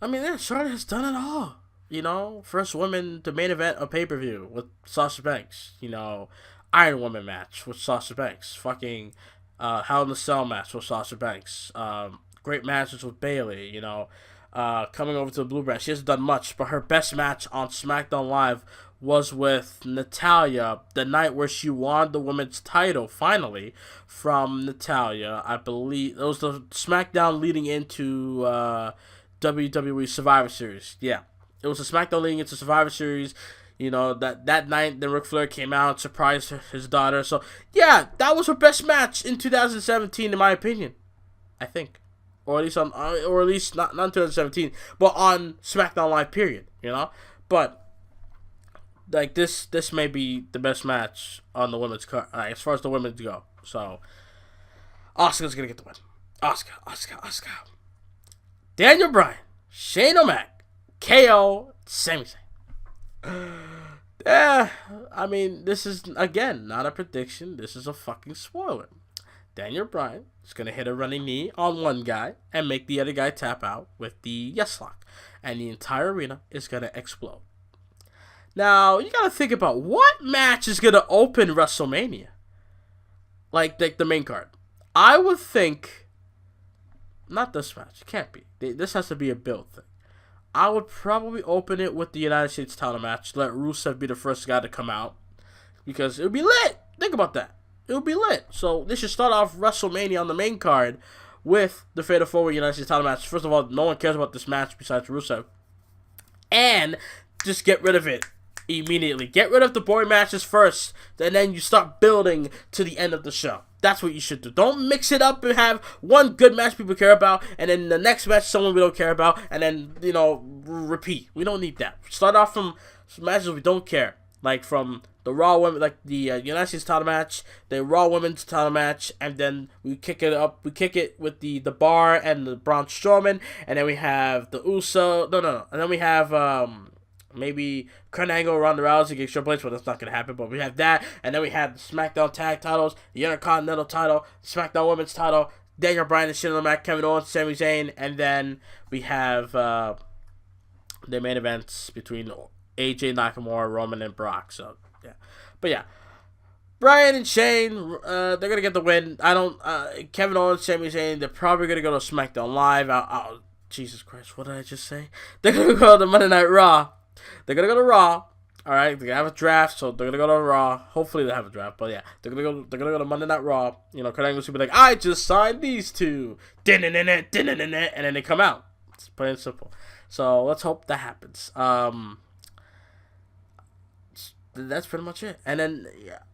I mean, yeah, Charlotte has done it all. You know, first woman to main event a pay-per-view with Sasha Banks. You know, Iron Woman match with Sasha Banks. Fucking Hell in a Cell match with Sasha Banks. Great matches with Bayley. You know, coming over to the Blue Brand. She hasn't done much, but her best match on SmackDown Live was with Natalya the night where she won the women's title finally from Natalya. I believe it was the SmackDown leading into WWE Survivor Series. Yeah. It was a SmackDown leading into Survivor Series. You know, that night, then Ric Flair came out, surprised his daughter. So, yeah, that was her best match in 2017, in my opinion. I think. Or at least not 2017, but on SmackDown Live, period. You know? But, like, this may be the best match on the women's card, as far as the women's go. So, Asuka's going to get the win. Asuka. Daniel Bryan, Shane O'Mac, KO, Sami Zayn. Yeah, I mean, this is, again, not a prediction. This is a fucking spoiler. Daniel Bryan is going to hit a running knee on one guy and make the other guy tap out with the yes lock. And the entire arena is going to explode. Now, you got to think about what match is going to open WrestleMania. Like the main card. I would think, not this match. It can't be. This has to be a build thing. I would probably open it with the United States title match. Let Rusev be the first guy to come out. Because it would be lit. Think about that. It would be lit. So they should start off WrestleMania on the main card with the Fatal 4-Way United States title match. First of all, no one cares about this match besides Rusev. And just get rid of it immediately. Get rid of the boring matches first, and then you start building to the end of the show. That's what you should do. Don't mix it up and have one good match people care about, and then the next match someone we don't care about, and then, repeat. We don't need that. Start off from matches we don't care. Like from the Raw women, like the United States title match, the Raw women's title match, and then we kick it up. We kick it with the Bar and the Braun Strowman, and then we have the Uso. No. And then we have maybe Kurt Angle, Ronda Rousey get Triple H, but that's not gonna happen. But we have that, and then we have the SmackDown tag titles, the Intercontinental title, SmackDown women's title, Daniel Bryan and Shinsuke Nakamura, Kevin Owens, Sami Zayn, and then we have the main events between AJ Nakamura, Roman, and Brock. So yeah, but yeah, Bryan and Shane, they're gonna get the win. Kevin Owens, Sami Zayn, they're probably gonna go to SmackDown Live. Jesus Christ, what did I just say? They're gonna go to Monday Night Raw. They're gonna go to Raw. All right, they're gonna have a draft, so they're gonna go to Raw. Hopefully they have a draft, but yeah, they're gonna go to Monday Night Raw. Kurt Angle's gonna be like, I just signed these two, and then they come out. It's plain and simple. So let's hope that happens. That's pretty much it. And then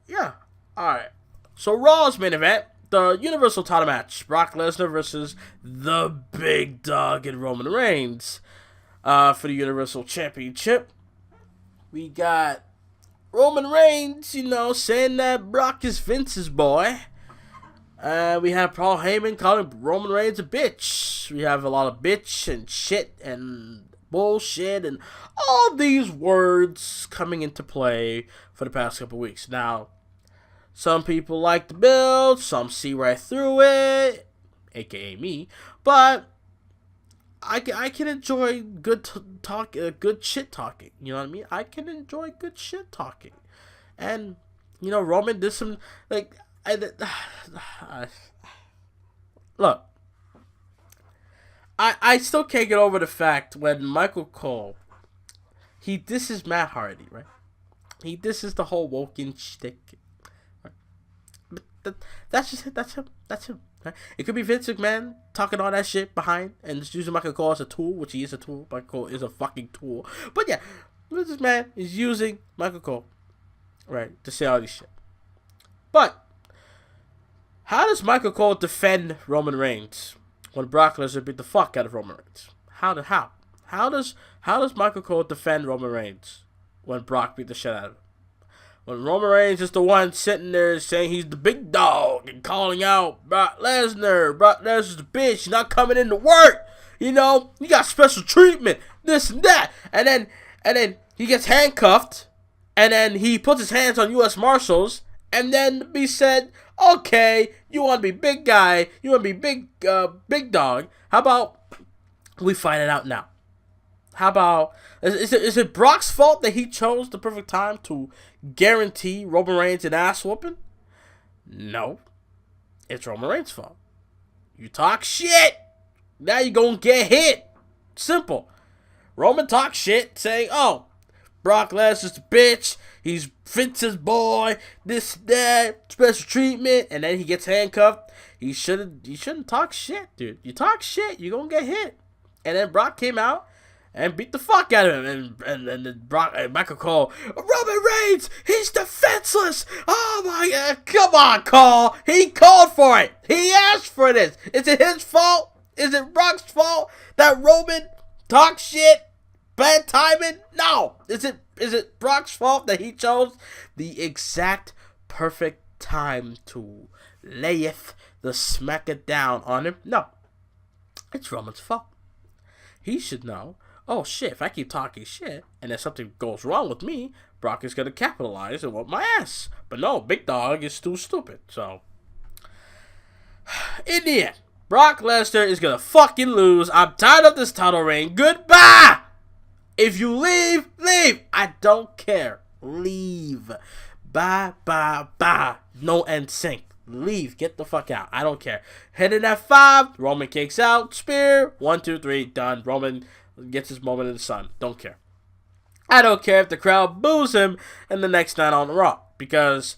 yeah. All right. So Raw's main event, the Universal title match, Brock Lesnar versus the Big Dog and Roman Reigns, for the Universal Championship. We got Roman Reigns, saying that Brock is Vince's boy. We have Paul Heyman calling Roman Reigns a bitch. We have a lot of bitch and shit and bullshit and all these words coming into play for the past couple weeks. Now, some people like the build, some see right through it, aka me, but I can enjoy good good shit talking. You know what I mean? I can enjoy good shit talking, and Roman did some look. I still can't get over the fact when Michael Cole, he disses Matt Hardy, right? He disses the whole Woken shtick. Right? But that's just it. That's him. Right? It could be Vince McMahon talking all that shit behind and just using Michael Cole as a tool, which he is a tool. Michael Cole is a fucking tool. But yeah, Vince McMahon is using Michael Cole, right, to say all this shit. But how does Michael Cole defend Roman Reigns when Brock Lesnar beat the fuck out of Roman Reigns? How does Michael Cole defend Roman Reigns when Brock beat the shit out of him? When Roman Reigns is the one sitting there saying he's the big dog and calling out Brock Lesnar. Brock Lesnar's the bitch. He's not coming into work. He got special treatment. This and that. And then he gets handcuffed. And then he puts his hands on U.S. Marshals. And then be said, okay, you want to be big guy, you want to be big dog. How about we find it out now? How about, is it Brock's fault that he chose the perfect time to guarantee Roman Reigns an ass whooping? No, it's Roman Reigns' fault. You talk shit, now you gonna get hit. Simple. Roman talks shit, saying, oh, Brock Lesnar's the bitch, he's Vince's boy, this, that, special treatment, and then he gets handcuffed. You shouldn't talk shit, dude. You talk shit, you're gonna get hit. And then Brock came out and beat the fuck out of him, and then Michael Cole, Roman Reigns, he's defenseless. Oh my God, come on, Cole. He called for it. He asked for this. Is it his fault? Is it Brock's fault that Roman talks shit? Bad timing? No. Is it Brock's fault that he chose the exact perfect time to layeth the smacker down on him? No. It's Roman's fault. He should know, oh shit, if I keep talking shit and then something goes wrong with me, Brock is going to capitalize and whoop my ass. But no, Big Dog is too stupid. So, in the end, Brock Lesnar is going to fucking lose. I'm tired of this title reign. Goodbye! If you leave, leave. I don't care. Leave. Bye, bye, bye. No end sync. Leave. Get the fuck out. I don't care. Hit an F5. Roman kicks out. Spear. 1, 2, 3. Done. Roman gets his moment in the sun. Don't care. I don't care if the crowd boos him in the next night on Raw. Because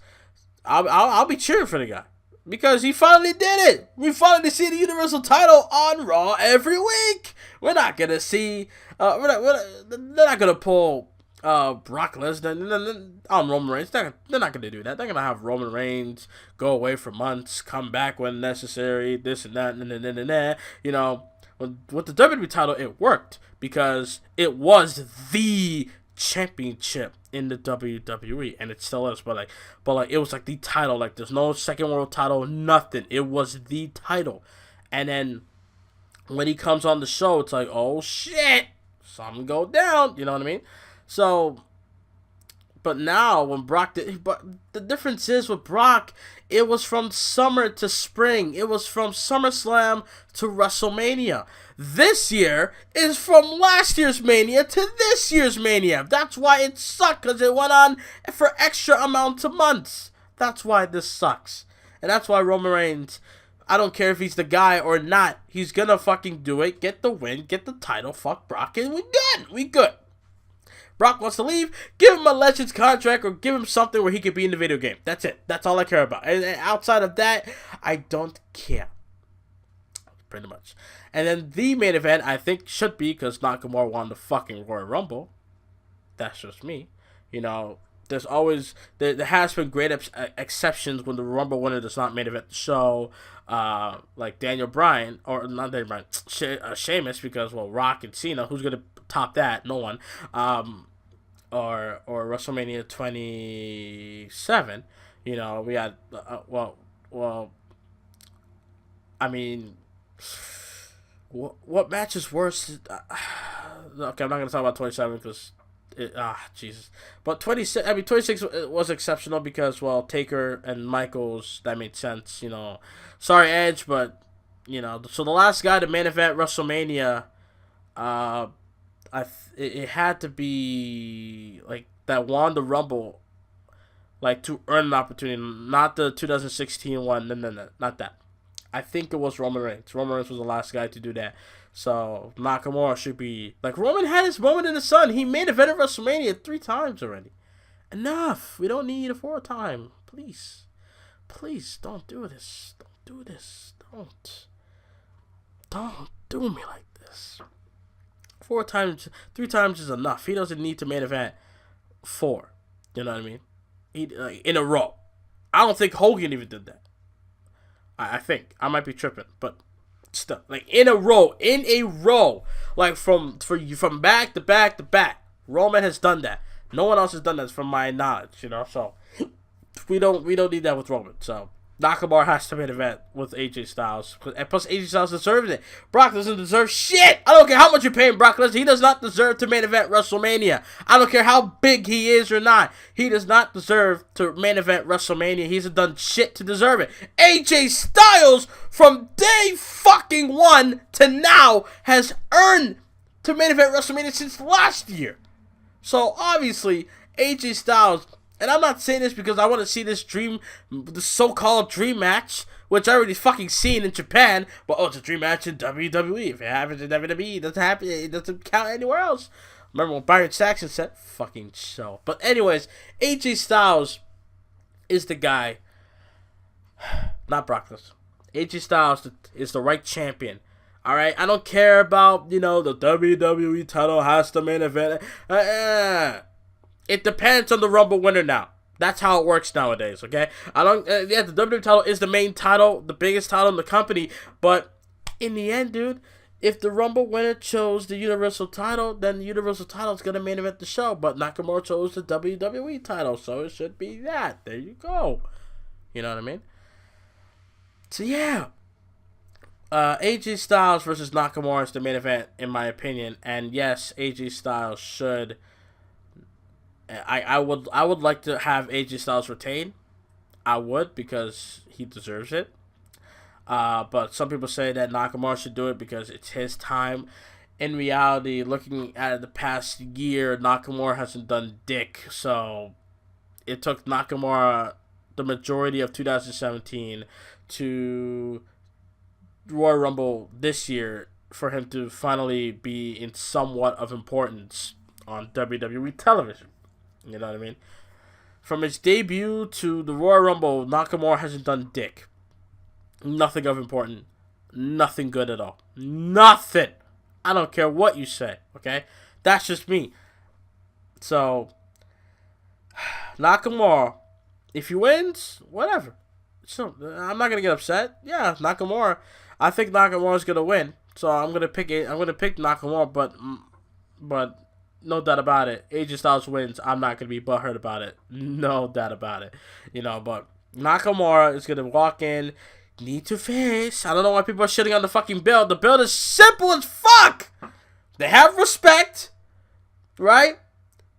I'll be cheering for the guy. Because he finally did it. We finally see the Universal title on Raw every week. We're not going to see... they're not going to pull Brock Lesnar, Roman Reigns. They're not going to do that. They're going to have Roman Reigns go away for months, come back when necessary, this and that, and. You know, with the WWE title, it worked because it was the championship in the WWE, and it still is. But it was like the title. Like, there's no second world title, nothing. It was the title, and then when he comes on the show, it's like, oh shit, something go down. You know what I mean? So, but now when but the difference is with Brock, it was from summer to spring. It was from SummerSlam to WrestleMania. This year is from last year's Mania to this year's Mania. That's why it sucked, because it went on for extra amounts of months. That's why this sucks. And that's why Roman Reigns, I don't care if he's the guy or not, he's gonna fucking do it, get the win, get the title, fuck Brock, and we good. We good. Brock wants to leave, give him a Legends contract or give him something where he could be in the video game. That's it. That's all I care about. And outside of that, I don't care. Pretty much. And then the main event, I think, should be, because Nakamura won the fucking Royal Rumble. That's just me. You know, there's always, there has been great exceptions when the Rumble winner does not main event the show. Like Daniel Bryan, or not Daniel Bryan, Sheamus, because, well, Rock and Cena, who's going to top that? No one. Or WrestleMania 27. You know, we had, I mean, what match is worse? Okay, I'm not gonna talk about 27 because, Jesus. But 26, 26 was exceptional because, well, Taker and Michaels, that made sense. You know, sorry Edge, but you know, so the last guy to main event WrestleMania, it had to be like that won the Rumble, like to earn an opportunity, not the 2016 one. No, not that. I think it was Roman Reigns. Roman Reigns was the last guy to do that. So Nakamura should be like, Roman had his moment in the sun. He main evented WrestleMania 3 times already. Enough. We don't need a 4th time. Please don't do this. Don't do this. Don't do me like this. 3 times is enough. He doesn't need to main event 4. You know what I mean? In a row. I don't think Hogan even did that. I think I might be tripping, but still, like in a row, like from back to back to back. Roman has done that. No one else has done that, from my knowledge. You know, so we don't need that with Roman. So Nakamura has to main event with AJ Styles, and plus AJ Styles deserves it. Brock doesn't deserve shit. I don't care how much you're paying Brock Lesnar. He does not deserve to main event WrestleMania. I don't care how big he is or not. He does not deserve to main event WrestleMania. He hasn't done shit to deserve it. AJ Styles, from day fucking 1 to now, has earned to main event WrestleMania since last year. So obviously, AJ Styles. And I'm not saying this because I want to see this so-called dream match, which I already fucking seen in Japan. But, it's a dream match in WWE. If it happens in WWE, it doesn't happen. It doesn't count anywhere else. Remember when Byron Saxton said, fucking show. But anyways, AJ Styles is the guy. Not Brock Lesnar. AJ Styles is the right champion. Alright? I don't care about, the WWE title has to main event. It depends on the Rumble winner now. That's how it works nowadays, okay? The WWE title is the main title, the biggest title in the company, but in the end, dude, if the Rumble winner chose the Universal title, then the Universal title is going to main event the show, but Nakamura chose the WWE title, so it should be that. There you go. You know what I mean? So, yeah. AJ Styles versus Nakamura is the main event, in my opinion, and yes, AJ Styles should... I would like to have AJ Styles retain. I would, because he deserves it. But some people say that Nakamura should do it because it's his time. In reality, looking at the past year, Nakamura hasn't done dick. So it took Nakamura the majority of 2017 to Royal Rumble this year for him to finally be in somewhat of importance on WWE television. You know what I mean? From his debut to the Royal Rumble, Nakamura hasn't done dick. Nothing of importance. Nothing good at all. Nothing. I don't care what you say, okay? That's just me. So, Nakamura, if he wins, whatever. So I'm not gonna get upset. Yeah, Nakamura. I think Nakamura's gonna win. So I'm gonna pick it. I'm gonna pick Nakamura, but no doubt about it. AJ Styles wins. I'm not gonna be butthurt about it. No doubt about it. But Nakamura is gonna walk in. Need to face. I don't know why people are shitting on the fucking build. The build is simple as fuck. They have respect, right?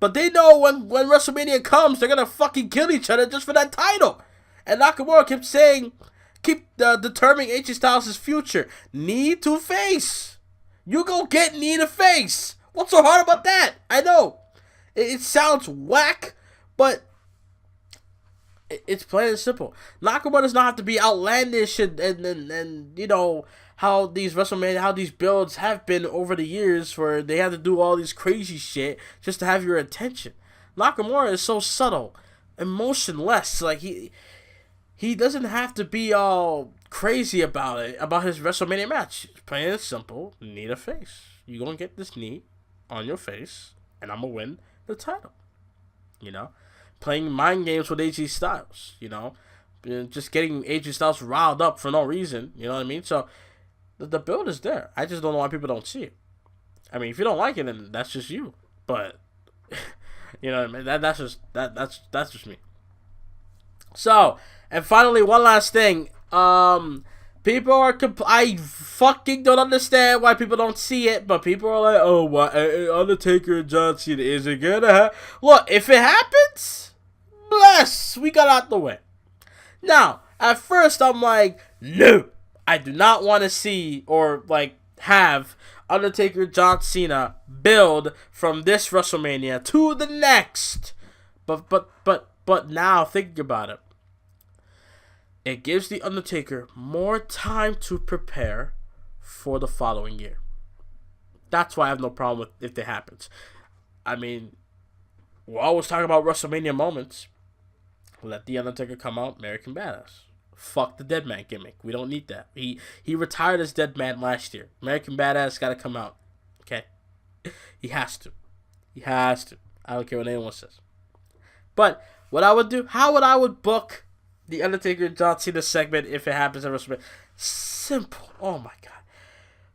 But they know when WrestleMania comes, they're gonna fucking kill each other just for that title. And Nakamura keep determining AJ Styles' future. Need to face. You go get need to face. What's so hard about that? I know. It sounds whack, but it's plain and simple. Nakamura does not have to be outlandish and how these WrestleMania, how these builds have been over the years where they have to do all these crazy shit just to have your attention. Nakamura is so subtle, emotionless. Like he doesn't have to be all crazy about it, about his WrestleMania match. It's plain and simple. Need a face. You're going to get this knee on your face, and I'm going to win the title. Playing mind games with AJ Styles, just getting AJ Styles riled up for no reason, you know what I mean? So, the build is there. I just don't know why people don't see it. I mean, if you don't like it, then that's just you. But, you know what I mean? That's just me. So, and finally, one last thing. People are I fucking don't understand why people don't see it, but people are like, oh, why Undertaker and John Cena isn't gonna happen. Look, if it happens, bless, we got out the way. Now, at first, I'm like, no, I do not want to see or have Undertaker John Cena build from this WrestleMania to the next. But now thinking about it. It gives The Undertaker more time to prepare for the following year. That's why I have no problem with if it happens. I mean, we're always talking about WrestleMania moments. Let The Undertaker come out, American Badass. Fuck the dead man gimmick. We don't need that. He retired as dead man last year. American Badass got to come out. Okay? He has to. I don't care what anyone says. But what I would do, how I would book The Undertaker and John Cena segment if it happens at WrestleMania. Simple. Oh my god.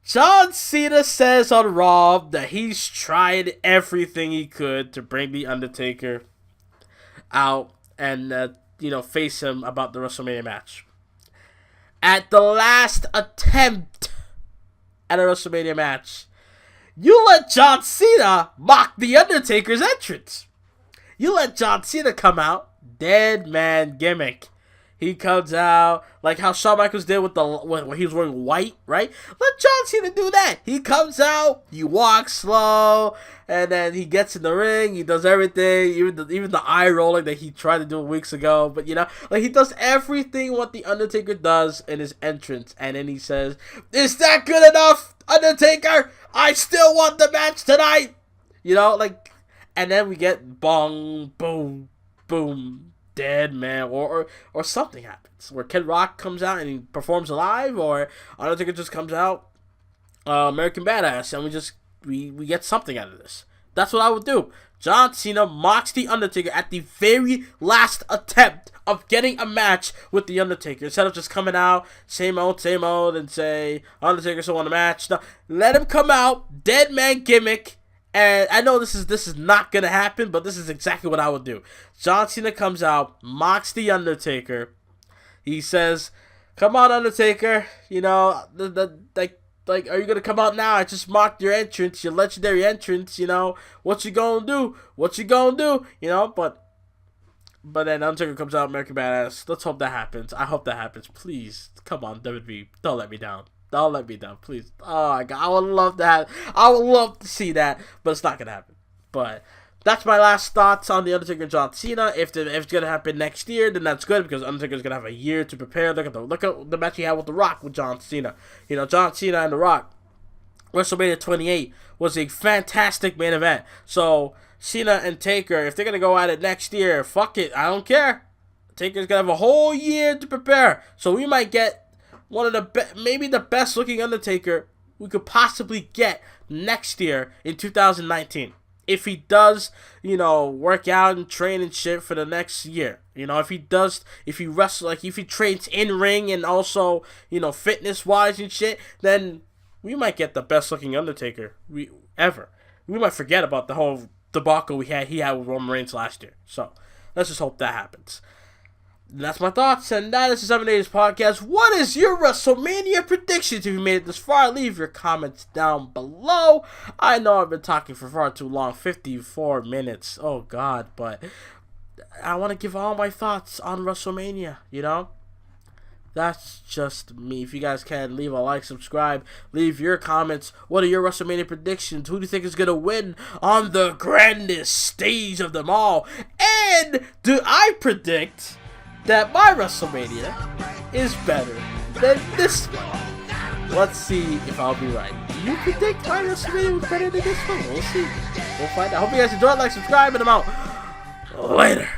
John Cena says on Raw that he's tried everything he could to bring The Undertaker out and face him about the WrestleMania match. At the last attempt at a WrestleMania match, you let John Cena mock The Undertaker's entrance. You let John Cena come out, dead man gimmick. He comes out like how Shawn Michaels did when he was wearing white, right? Let John Cena do that. He comes out, he walks slow, and then he gets in the ring. He does everything, even the eye rolling that he tried to do weeks ago. But he does everything what the Undertaker does in his entrance, and then he says, "Is that good enough, Undertaker? I still want the match tonight." And then we get bong, boom, boom. Dead man, or something happens where Kid Rock comes out and he performs live, or Undertaker just comes out, American Badass, and we get something out of this. That's what I would do. John Cena mocks The Undertaker at the very last attempt of getting a match with The Undertaker, instead of just coming out same old, and say Undertaker still won the match. No, let him come out, dead man gimmick. And I know this is not going to happen, but this is exactly what I would do. John Cena comes out, mocks The Undertaker. He says, "Come on, Undertaker. Are you going to come out now? I just mocked your entrance, your legendary entrance. What you going to do? But then Undertaker comes out, American Badass. Let's hope that happens. I hope that happens. Please, come on, WWE. Don't let me down. Don't let me down, please. Oh my god, I would love to see that, but it's not gonna happen. But that's my last thoughts on The Undertaker and John Cena. If it's gonna happen next year, then that's good, because Undertaker's gonna have a year to prepare. Look at the match he had with The Rock with John Cena. John Cena and The Rock. WrestleMania 28 was a fantastic main event. So Cena and Taker, if they're gonna go at it next year, fuck it, I don't care. Taker's gonna have a whole year to prepare. So we might get one of maybe the best looking Undertaker we could possibly get next year in 2019. if he does, work out and train and shit for the next year. If he wrestles, like if he trains in ring and also, fitness wise and shit, then we might get the best looking Undertaker ever. We might forget about the whole debacle he had with Roman Reigns last year. So let's just hope that happens. That's my thoughts, and that is the 7 Days Podcast. What is your WrestleMania predictions? If you made it this far, leave your comments down below. I know I've been talking for far too long, 54 minutes. Oh, God, but I want to give all my thoughts on WrestleMania, That's just me. If you guys can, leave a like, subscribe, leave your comments. What are your WrestleMania predictions? Who do you think is going to win on the grandest stage of them all? And do I predict that my WrestleMania is better than this one? Let's see if I'll be right. Do you predict my WrestleMania was better than this one? We'll see. We'll find out. Hope you guys enjoyed. Like, subscribe, and I'm out. Later.